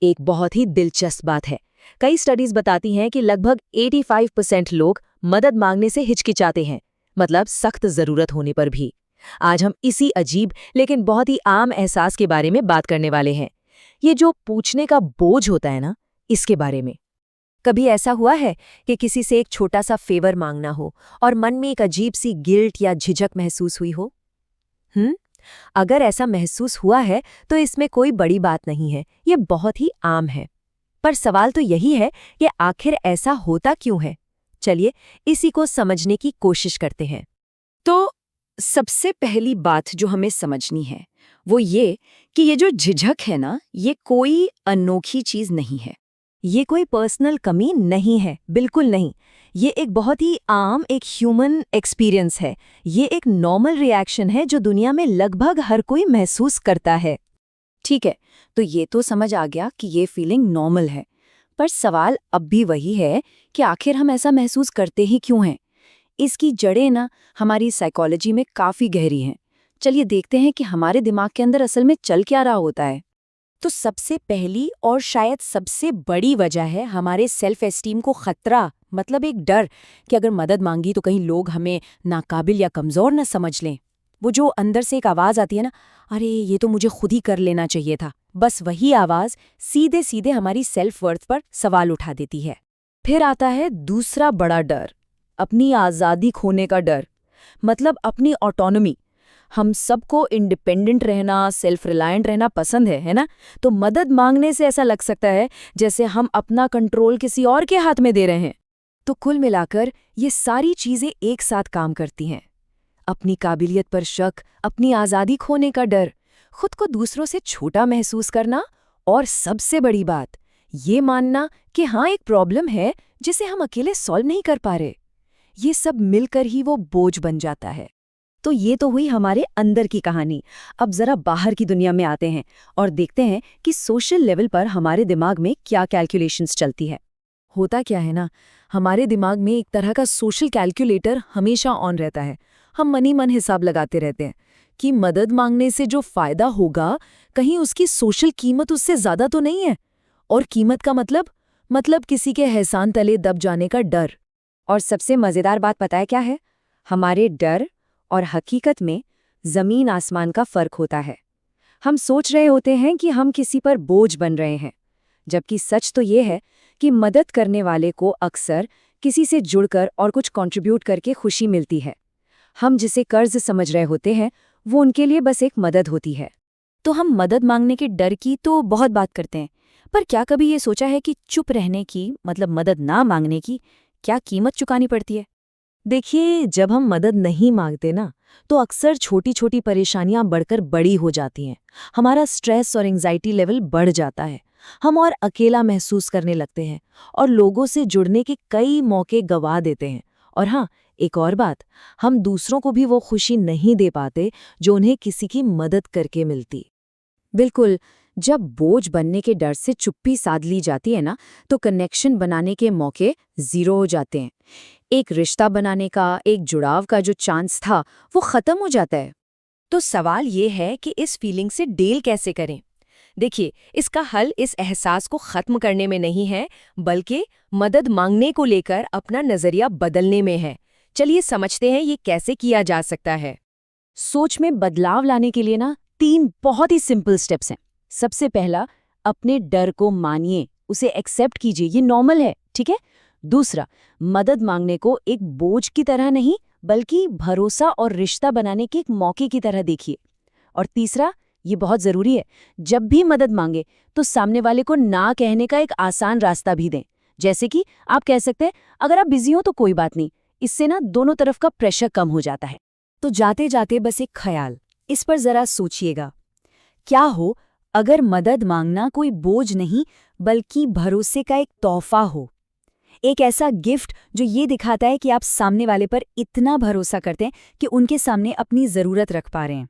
एक बहुत ही दिलचस्प बात है। कई स्टडीज बताती हैं कि लगभग 85% लोग मदद मांगने से हिचकिचाते हैं, मतलब सख्त जरूरत होने पर भी। आज हम इसी अजीब लेकिन बहुत ही आम एहसास के बारे में बात करने वाले हैं। ये जो पूछने का बोझ होता है ना, इसके बारे में। कभी ऐसा हुआ है कि किसी से एक छोटा सा फेवर मांगना हो और मन में एक अजीब सी गिल्ट या झिझक महसूस हुई हो? अगर ऐसा महसूस हुआ है तो इसमें कोई बड़ी बात नहीं है, ये बहुत ही आम है। पर सवाल तो यही है कि आखिर ऐसा होता क्यों है? चलिए इसी को समझने की कोशिश करते हैं। तो सबसे पहली बात जो हमें समझनी है वो ये कि ये जो झिझक है ना, ये कोई अनोखी चीज नहीं है। ये कोई पर्सनल कमी नहीं है, बिल्कुल नहीं। ये एक बहुत ही आम एक ह्यूमन एक्सपीरियंस है। ये एक नॉर्मल रिएक्शन है जो दुनिया में लगभग हर कोई महसूस करता है। ठीक है, तो ये तो समझ आ गया कि ये फीलिंग नॉर्मल है। पर सवाल अब भी वही है कि आखिर हम ऐसा महसूस करते ही क्यों हैं? इसकी जड़ें ना हमारी साइकोलॉजी में काफ़ी गहरी हैं। चलिए देखते हैं कि हमारे दिमाग के अंदर असल में चल क्या रहा होता है। तो सबसे पहली और शायद सबसे बड़ी वजह है हमारे सेल्फ एस्टीम को खतरा, मतलब एक डर कि अगर मदद मांगी तो कहीं लोग हमें नाकाबिल या कमज़ोर न समझ लें। वो जो अंदर से एक आवाज़ आती है ना, अरे ये तो मुझे खुद ही कर लेना चाहिए था, बस वही आवाज़ सीधे सीधे हमारी सेल्फ वर्थ पर सवाल उठा देती है। फिर आता है दूसरा बड़ा डर, अपनी आज़ादी खोने का डर, मतलब अपनी ऑटोनॉमी। हम सबको इंडिपेंडेंट रहना, सेल्फ रिलायंट रहना पसंद है ना? तो मदद मांगने से ऐसा लग सकता है जैसे हम अपना कंट्रोल किसी और के हाथ में दे रहे हैं। तो कुल मिलाकर ये सारी चीज़ें एक साथ काम करती हैं। अपनी काबिलियत पर शक, अपनी आज़ादी खोने का डर, खुद को दूसरों से छोटा महसूस करना, और सबसे बड़ी बात, ये मानना कि हाँ एक प्रॉब्लम है जिसे हम अकेले सॉल्व नहीं कर पा रहे। ये सब मिलकर ही वो बोझ बन जाता है। तो ये तो हुई हमारे अंदर की कहानी। अब जरा बाहर की दुनिया में आते हैं और देखते हैं कि सोशल लेवल पर हमारे दिमाग में क्या कैलकुलेशंस चलती है। होता क्या है ना, हमारे दिमाग में एक तरह का सोशल कैलकुलेटर हमेशा ऑन रहता है। हम मन ही मन हिसाब लगाते रहते हैं कि मदद मांगने से जो फायदा होगा, कहीं उसकी सोशल कीमत उससे ज्यादा तो नहीं है। और कीमत का मतलब किसी के एहसान तले दब जाने का डर। और सबसे मजेदार बात पता है क्या है? हमारे डर और हकीकत में जमीन आसमान का फर्क होता है। हम सोच रहे होते हैं कि हम किसी पर बोझ बन रहे हैं, जबकि सच तो ये है कि मदद करने वाले को अक्सर किसी से जुड़कर और कुछ कंट्रीब्यूट करके खुशी मिलती है। हम जिसे कर्ज समझ रहे होते हैं, वो उनके लिए बस एक मदद होती है। तो हम मदद मांगने के डर की तो बहुत बात करते हैं, पर क्या कभी ये सोचा है कि चुप रहने की, मतलब मदद ना मांगने की, क्या कीमत चुकानी पड़ती है? देखिए, जब हम मदद नहीं मांगते ना, तो अक्सर छोटी छोटी परेशानियां बढ़कर बड़ी हो जाती हैं। हमारा स्ट्रेस और एंजाइटी लेवल बढ़ जाता है। हम और अकेला महसूस करने लगते हैं और लोगों से जुड़ने के कई मौके गंवा देते हैं। और हाँ, एक और बात, हम दूसरों को भी वो खुशी नहीं दे पाते जो उन्हें किसी की मदद करके मिलती। बिल्कुल, जब बोझ बनने के डर से चुप्पी साध ली जाती है ना, तो कनेक्शन बनाने के मौके ज़ीरो हो जाते हैं। एक रिश्ता बनाने का, एक जुड़ाव का जो चांस था, वो ख़त्म हो जाता है। तो सवाल ये है कि इस फीलिंग से डील कैसे करें? देखिए, इसका हल इस एहसास को ख़त्म करने में नहीं है, बल्कि मदद मांगने को लेकर अपना नज़रिया बदलने में है। चलिए समझते हैं ये कैसे किया जा सकता है। सोच में बदलाव लाने के लिए ना 3 बहुत ही सिंपल स्टेप्स हैं। सबसे पहला, अपने डर को मानिए, उसे एक्सेप्ट कीजिए, ये नॉर्मल है, ठीक है? दूसरा, मदद मांगने को एक बोझ की तरह नहीं, बल्कि भरोसा और रिश्ता बनाने के एक मौके की तरह देखिए। और तीसरा, ये बहुत ज़रूरी है, जब भी मदद मांगे तो सामने वाले को ना कहने का एक आसान रास्ता भी दें। जैसे कि आप कह सकते हैं, अगर आप बिजी हो तो कोई बात नहीं। इससे ना दोनों तरफ का प्रेशर कम हो जाता है। तो जाते जाते बस एक ख्याल, इस पर ज़रा सोचिएगा। क्या हो अगर मदद मांगना कोई बोझ नहीं, बल्कि भरोसे का एक तोहफा हो? एक ऐसा गिफ्ट जो ये दिखाता है कि आप सामने वाले पर इतना भरोसा करते हैं कि उनके सामने अपनी ज़रूरत रख पा रहे हैं।